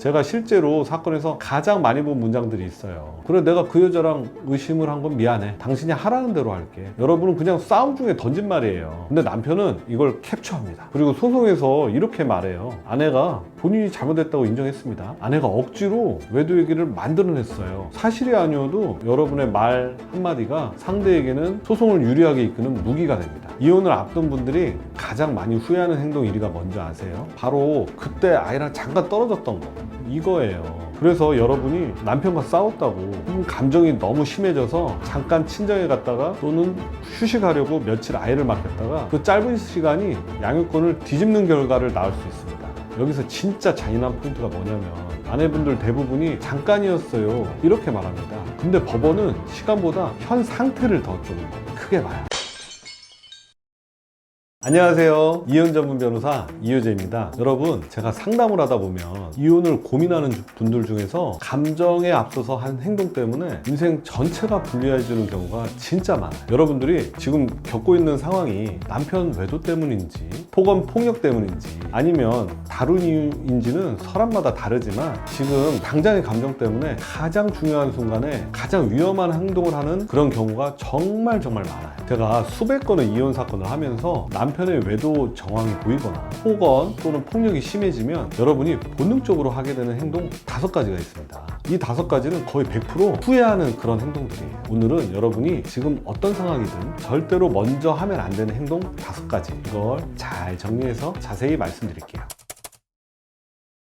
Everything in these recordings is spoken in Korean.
제가 실제로 사건에서 가장 많이 본 문장들이 있어요. 그래, 내가 그 여자랑 의심을 한 건 미안해. 당신이 하라는 대로 할게. 여러분은 그냥 싸움 중에 던진 말이에요. 근데 남편은 이걸 캡처합니다. 그리고 소송에서 이렇게 말해요. 아내가 본인이 잘못했다고 인정했습니다. 아내가 억지로 외도 얘기를 만들어냈어요. 사실이 아니어도 여러분의 말 한마디가 상대에게는 소송을 유리하게 이끄는 무기가 됩니다. 이혼을 앞둔 분들이 가장 많이 후회하는 행동 1위가 뭔지 아세요? 바로 그때 아이랑 잠깐 떨어졌던 거, 이거예요. 그래서 여러분이 남편과 싸웠다고, 감정이 너무 심해져서 잠깐 친정에 갔다가 또는 휴식하려고 며칠 아이를 맡겼다가 그 짧은 시간이 양육권을 뒤집는 결과를 낳을 수 있습니다. 여기서 진짜 잔인한 포인트가 뭐냐면 아내분들 대부분이 잠깐이었어요 이렇게 말합니다. 근데 법원은 시간보다 현 상태를 더 좀 크게 봐요. 안녕하세요. 이혼 전문 변호사 이효재입니다. 여러분, 제가 상담을 하다 보면 이혼을 고민하는 분들 중에서 감정에 앞서서 한 행동 때문에 인생 전체가 불리해지는 경우가 진짜 많아요. 여러분들이 지금 겪고 있는 상황이 남편 외도 때문인지 폭언 폭력 때문인지 아니면 다른 이유인지는 사람마다 다르지만 지금 당장의 감정 때문에 가장 중요한 순간에 가장 위험한 행동을 하는 그런 경우가 정말 많아요. 제가 수백 건의 이혼 사건을 하면서 남편의 외도 정황이 보이거나 폭언 또는 폭력이 심해지면 여러분이 본능적으로 하게 되는 행동 5가지가 있습니다. 이 5가지는 거의 100% 후회하는 그런 행동들이에요. 오늘은 여러분이 지금 어떤 상황이든 절대로 먼저 하면 안 되는 행동 5가지, 이걸 잘 정리해서 자세히 말씀드릴게요.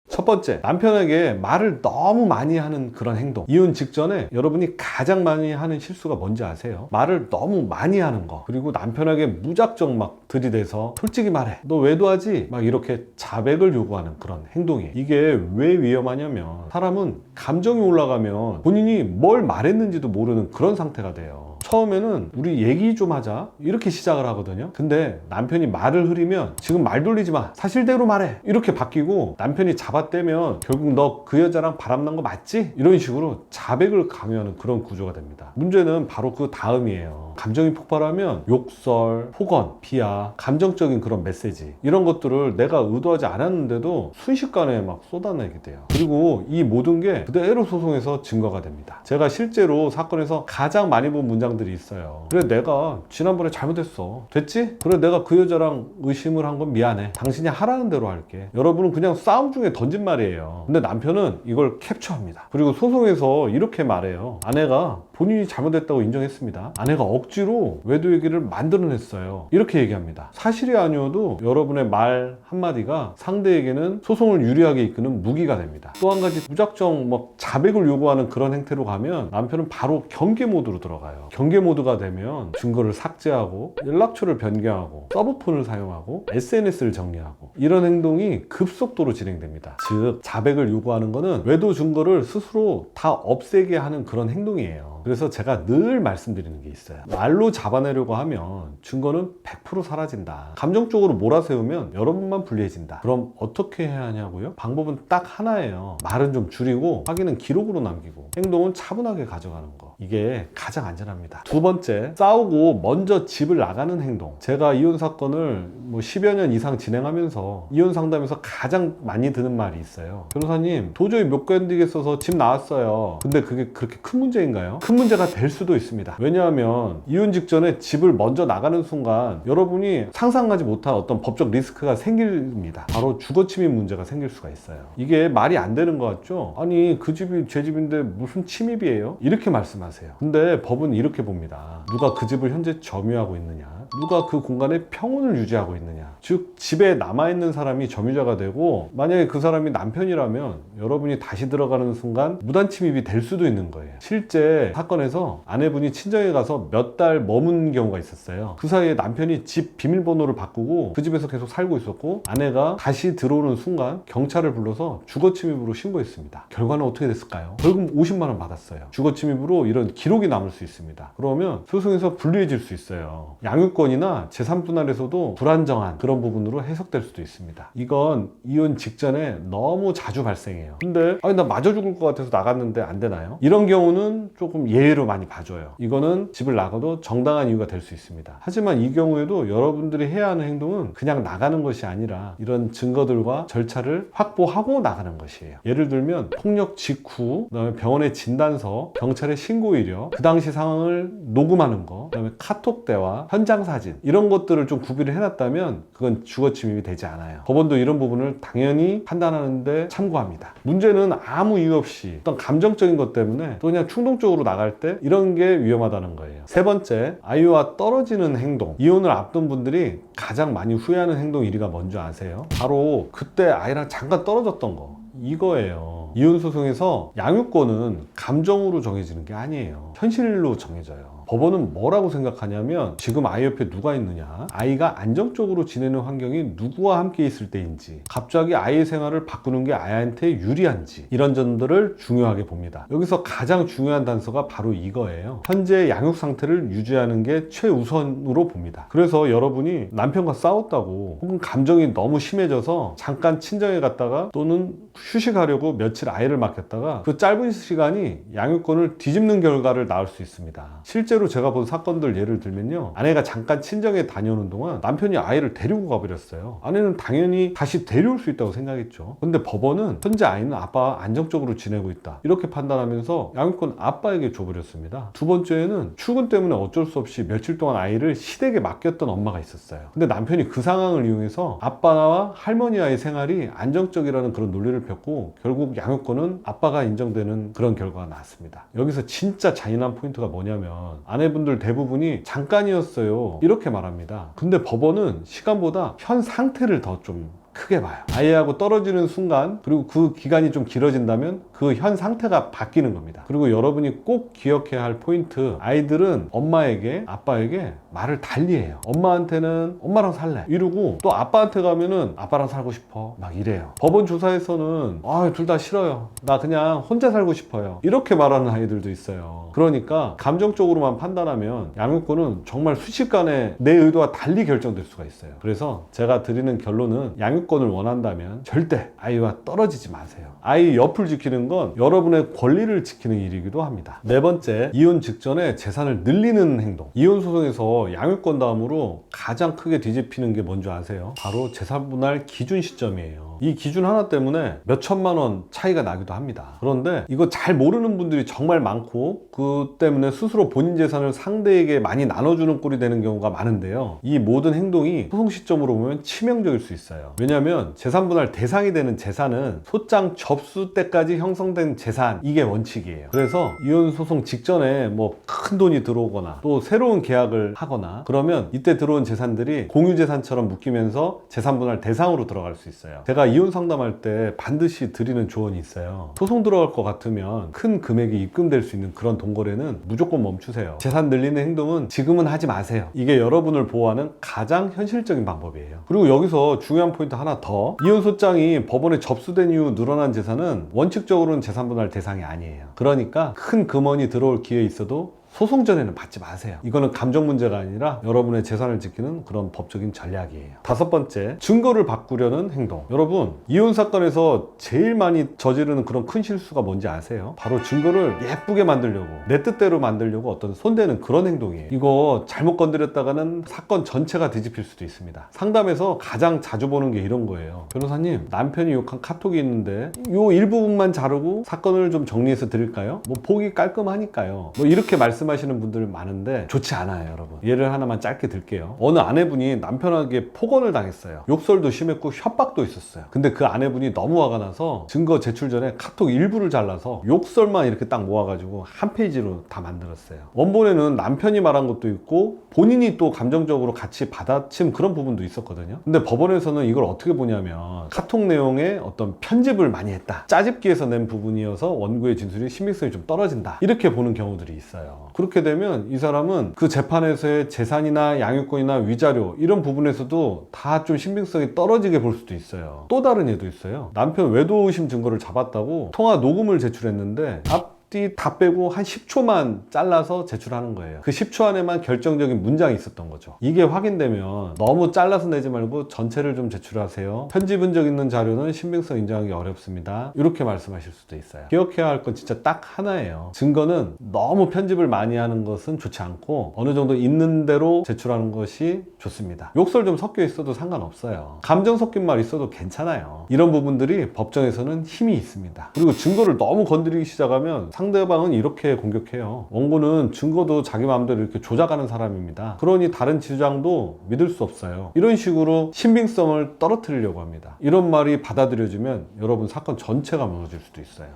첫 번째, 남편에게 말을 너무 많이 하는 그런 행동. 이혼 직전에 여러분이 가장 많이 하는 실수가 뭔지 아세요? 말을 너무 많이 하는 거. 그리고 남편에게 무작정 막 들이대서 솔직히 말해, 너 외도하지? 막 이렇게 자백을 요구하는 그런 행동이에요. 이게 왜 위험하냐면 사람은 감정이 올라가면 본인이 뭘 말했는지도 모르는 그런 상태가 돼요. 처음에는 우리 얘기 좀 하자 이렇게 시작을 하거든요. 근데 남편이 말을 흐리면 지금 말 돌리지 마, 사실대로 말해, 이렇게 바뀌고 남편이 잡아떼면 결국 너 그 여자랑 바람난 거 맞지? 이런 식으로 자백을 강요하는 그런 구조가 됩니다. 문제는 바로 그 다음이에요. 감정이 폭발하면 욕설, 폭언, 비하, 감정적인 그런 메시지, 이런 것들을 내가 의도하지 않았는데도 순식간에 막 쏟아내게 돼요. 그리고 이 모든 게 그대로 소송에서 증거가 됩니다. 제가 실제로 사건에서 가장 많이 본 문장들이 있어요. 그래, 내가 지난번에 잘못했어. 됐지? 그래, 내가 그 여자랑 의심을 한 건 미안해. 당신이 하라는 대로 할게. 여러분은 그냥 싸움 중에 던진 말이에요. 근데 남편은 이걸 캡처합니다. 그리고 소송에서 이렇게 말해요. 아내가 본인이 잘못했다고 인정했습니다. 아내가 억지로 외도 얘기를 만들어냈어요 이렇게 얘기합니다. 사실이 아니어도 여러분의 말 한마디가 상대에게는 소송을 유리하게 이끄는 무기가 됩니다. 또 한 가지, 무작정 막 자백을 요구하는 그런 행태로 가면 남편은 바로 경계 모드로 들어가요. 경계 모드가 되면 증거를 삭제하고 연락처를 변경하고 서브폰을 사용하고 SNS를 정리하고 이런 행동이 급속도로 진행됩니다. 즉, 자백을 요구하는 거는 외도 증거를 스스로 다 없애게 하는 그런 행동이에요. 그래서 제가 늘 말씀드리는 게 있어요. 말로 잡아내려고 하면 증거는 100% 사라진다. 감정적으로 몰아세우면 여러분만 불리해진다. 그럼 어떻게 해야 하냐고요? 방법은 딱 하나예요. 말은 좀 줄이고 확인은 기록으로 남기고 행동은 차분하게 가져가는 거. 이게 가장 안전합니다. 두 번째, 싸우고 먼저 집을 나가는 행동. 제가 이혼 사건을 10여 년 이상 진행하면서 이혼 상담에서 가장 많이 듣는 말이 있어요. 변호사님, 도저히 못 견디겠어서 집 나왔어요. 근데 그게 그렇게 큰 문제인가요? 큰 문제가 될 수도 있습니다. 왜냐하면 이혼 직전에 집을 먼저 나가는 순간 여러분이 상상하지 못한 어떤 법적 리스크가 생깁니다. 바로 주거침입 문제가 생길 수가 있어요. 이게 말이 안 되는 것 같죠? 아니, 그 집이 제 집인데 무슨 침입이에요? 이렇게 말씀하세요. 근데 법은 이렇게 봅니다. 누가 그 집을 현재 점유하고 있느냐, 누가 그 공간에 평온을 유지하고 있느냐, 즉 집에 남아있는 사람이 점유자가 되고, 만약에 그 사람이 남편이라면 여러분이 다시 들어가는 순간 무단 침입이 될 수도 있는 거예요. 실제 사건에서 아내분이 친정에 가서 몇 달 머문 경우가 있었어요. 그 사이에 남편이 집 비밀번호를 바꾸고 그 집에서 계속 살고 있었고, 아내가 다시 들어오는 순간 경찰을 불러서 주거침입으로 신고했습니다. 결과는 어떻게 됐을까요? 벌금 50만 원 받았어요. 주거침입으로 이런 기록이 남을 수 있습니다. 그러면 소송에서 불리해질 수 있어요. 양육권 양육권이나 재산 분할에서도 불안정한 그런 부분으로 해석될 수도 있습니다. 이건 이혼 직전에 너무 자주 발생해요. 근데 나 맞아 죽을 것 같아서 나갔는데 안 되나요? 이런 경우는 조금 예외로 많이 봐줘요. 이거는 집을 나가도 정당한 이유가 될 수 있습니다. 하지만 이 경우에도 여러분들이 해야 하는 행동은 그냥 나가는 것이 아니라 이런 증거들과 절차를 확보하고 나가는 것이에요. 예를 들면 폭력 직후, 그다음에 병원의 진단서, 경찰에 신고 이력, 그 당시 상황을 녹음하는 거, 그다음에 카톡 대화, 현장 사진, 이런 것들을 좀 구비를 해놨다면 그건 주거 침입이 되지 않아요. 법원도 이런 부분을 당연히 판단하는데 참고합니다. 문제는 아무 이유 없이 어떤 감정적인 것 때문에 또 그냥 충동적으로 나갈 때 이런 게 위험하다는 거예요. 세 번째, 아이와 떨어지는 행동. 이혼을 앞둔 분들이 가장 많이 후회하는 행동 1위가 뭔지 아세요? 바로 그때 아이랑 잠깐 떨어졌던 거, 이거예요. 이혼 소송에서 양육권은 감정으로 정해지는 게 아니에요. 현실로 정해져요. 법원은 뭐라고 생각하냐면 지금 아이 옆에 누가 있느냐, 아이가 안정적으로 지내는 환경이 누구와 함께 있을 때인지, 갑자기 아이의 생활을 바꾸는 게 아이한테 유리한지, 이런 점들을 중요하게 봅니다. 여기서 가장 중요한 단서가 바로 이거예요. 현재 양육 상태를 유지하는 게 최우선으로 봅니다. 그래서 여러분이 남편과 싸웠다고 혹은 감정이 너무 심해져서 잠깐 친정에 갔다가 또는 휴식하려고 며칠 아이를 맡겼다가 그 짧은 시간이 양육권을 뒤집는 결과를 낳을 수 있습니다. 실제로 제가 본 사건들 예를 들면요, 아내가 잠깐 친정에 다녀오는 동안 남편이 아이를 데리고 가버렸어요. 아내는 당연히 다시 데려올 수 있다고 생각했죠. 근데 법원은 현재 아이는 아빠와 안정적으로 지내고 있다, 이렇게 판단하면서 양육권 아빠에게 줘버렸습니다. 두 번째는 출근 때문에 어쩔 수 없이 며칠 동안 아이를 시댁에 맡겼던 엄마가 있었어요. 근데 남편이 그 상황을 이용해서 아빠와 할머니와의 생활이 안정적이라는 그런 논리를 폈고 결국 양육권은 아빠가 인정되는 그런 결과가 나왔습니다. 여기서 진짜 잔인한 포인트가 뭐냐면 아내분들 대부분이 잠깐이었어요, 이렇게 말합니다. 근데 법원은 시간보다 현 상태를 더 좀 크게 봐요. 아이하고 떨어지는 순간, 그리고 그 기간이 좀 길어진다면 그 현 상태가 바뀌는 겁니다. 그리고 여러분이 꼭 기억해야 할 포인트, 아이들은 엄마에게, 아빠에게 말을 달리 해요. 엄마한테는 엄마랑 살래 이러고, 또 아빠한테 가면은 아빠랑 살고 싶어 막 이래요. 법원 조사에서는 둘 다 싫어요, 나 그냥 혼자 살고 싶어요, 이렇게 말하는 아이들도 있어요. 그러니까 감정적으로만 판단하면 양육권은 정말 순식간에 내 의도와 달리 결정될 수가 있어요. 그래서 제가 드리는 결론은, 양육권을 원한다면 절대 아이와 떨어지지 마세요. 아이 옆을 지키는 건 여러분의 권리를 지키는 일이기도 합니다. 네 번째, 이혼 직전에 재산을 늘리는 행동. 이혼 소송에서 양육권 다음으로 가장 크게 뒤집히는 게 뭔지 아세요? 바로 재산 분할 기준 시점이에요. 이 기준 하나 때문에 몇 천만 원 차이가 나기도 합니다. 그런데 이거 잘 모르는 분들이 정말 많고, 그 때문에 스스로 본인 재산을 상대에게 많이 나눠주는 꼴이 되는 경우가 많은데요, 이 모든 행동이 소송 시점으로 보면 치명적일 수 있어요. 왜냐하면 재산 분할 대상이 되는 재산은 소장 접수 때까지 형성된 재산, 이게 원칙이에요. 그래서 이혼 소송 직전에 뭐 큰 돈이 들어오거나 또 새로운 계약을 하거나 그러면 이때 들어온 재산들이 공유재산처럼 묶이면서 재산 분할 대상으로 들어갈 수 있어요. 제가 이혼 상담할 때 반드시 드리는 조언이 있어요. 소송 들어갈 것 같으면 큰 금액이 입금될 수 있는 그런 동거래는 무조건 멈추세요. 재산 늘리는 행동은 지금은 하지 마세요. 이게 여러분을 보호하는 가장 현실적인 방법이에요. 그리고 여기서 중요한 포인트 하나 더, 이혼 소장이 법원에 접수된 이후 늘어난 재산은 원칙적으로는 재산 분할 대상이 아니에요. 그러니까 큰 금원이 들어올 기회 있어도 소송 전에는 받지 마세요. 이거는 감정 문제가 아니라 여러분의 재산을 지키는 그런 법적인 전략이에요. 다섯 번째, 증거를 바꾸려는 행동. 여러분, 이혼 사건에서 제일 많이 저지르는 그런 큰 실수가 뭔지 아세요? 바로 증거를 예쁘게 만들려고, 내 뜻대로 만들려고 어떤 손대는 그런 행동이에요. 이거 잘못 건드렸다가는 사건 전체가 뒤집힐 수도 있습니다. 상담에서 가장 자주 보는 게 이런 거예요. 변호사님, 남편이 욕한 카톡이 있는데 요 일부분만 자르고 사건을 좀 정리해서 드릴까요? 뭐 보기 깔끔하니까요. 뭐 이렇게 말씀하시는 분들 많은데 좋지 않아요, 여러분. 예를 하나만 짧게 들게요. 어느 아내분이 남편에게 폭언을 당했어요. 욕설도 심했고 협박도 있었어요. 근데 그 아내분이 너무 화가 나서 증거 제출 전에 카톡 일부를 잘라서 욕설만 이렇게 딱 모아가지고 한 페이지로 다 만들었어요. 원본에는 남편이 말한 것도 있고 본인이 또 감정적으로 같이 받아친 그런 부분도 있었거든요. 근데 법원에서는 이걸 어떻게 보냐면 카톡 내용에 어떤 편집을 많이 했다, 짜집기해서 낸 부분이어서 원고의 진술이 신빙성이 좀 떨어진다, 이렇게 보는 경우들이 있어요. 그렇게 되면 이 사람은 그 재판에서의 재산이나 양육권이나 위자료 이런 부분에서도 다 좀 신빙성이 떨어지게 볼 수도 있어요. 또 다른 예도 있어요. 남편 외도 의심 증거를 잡았다고 통화 녹음을 제출했는데 앞뒤 다 빼고 한 10초만 잘라서 제출하는 거예요. 그 10초 안에만 결정적인 문장이 있었던 거죠. 이게 확인되면 너무 잘라서 내지 말고 전체를 좀 제출하세요. 편집 흔적 있는 자료는 신빙성 인정하기 어렵습니다. 이렇게 말씀하실 수도 있어요. 기억해야 할 건 진짜 딱 하나예요. 증거는 너무 편집을 많이 하는 것은 좋지 않고 어느 정도 있는 대로 제출하는 것이 좋습니다. 욕설 좀 섞여 있어도 상관없어요. 감정 섞인 말 있어도 괜찮아요. 이런 부분들이 법정에서는 힘이 있습니다. 그리고 증거를 너무 건드리기 시작하면 상대방은 이렇게 공격해요. 원고는 증거도 자기 마음대로 이렇게 조작하는 사람입니다. 그러니 다른 주장도 믿을 수 없어요. 이런 식으로 신빙성을 떨어뜨리려고 합니다. 이런 말이 받아들여지면 여러분 사건 전체가 무너질 수도 있어요.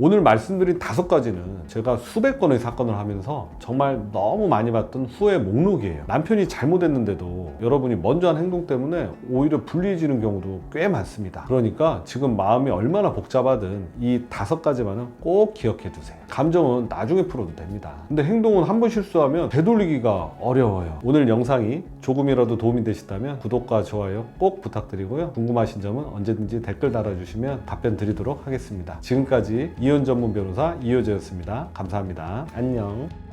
오늘 말씀드린 5가지는 제가 수백 건의 사건을 하면서 정말 너무 많이 봤던 후회 목록이에요. 남편이 잘못했는데도 여러분이 먼저 한 행동 때문에 오히려 불리해지는 경우도 꽤 많습니다. 그러니까 지금 마음이 얼마나 복잡하든 이 5가지만은 꼭 기억해 두세요. 감정은 나중에 풀어도 됩니다. 근데 행동은 한 번 실수하면 되돌리기가 어려워요. 오늘 영상이 조금이라도 도움이 되셨다면 구독과 좋아요 꼭 부탁드리고요. 궁금하신 점은 언제든지 댓글 달아주시면 답변 드리도록 하겠습니다. 지금까지 이혼 전문 변호사 이효재였습니다. 감사합니다. 안녕.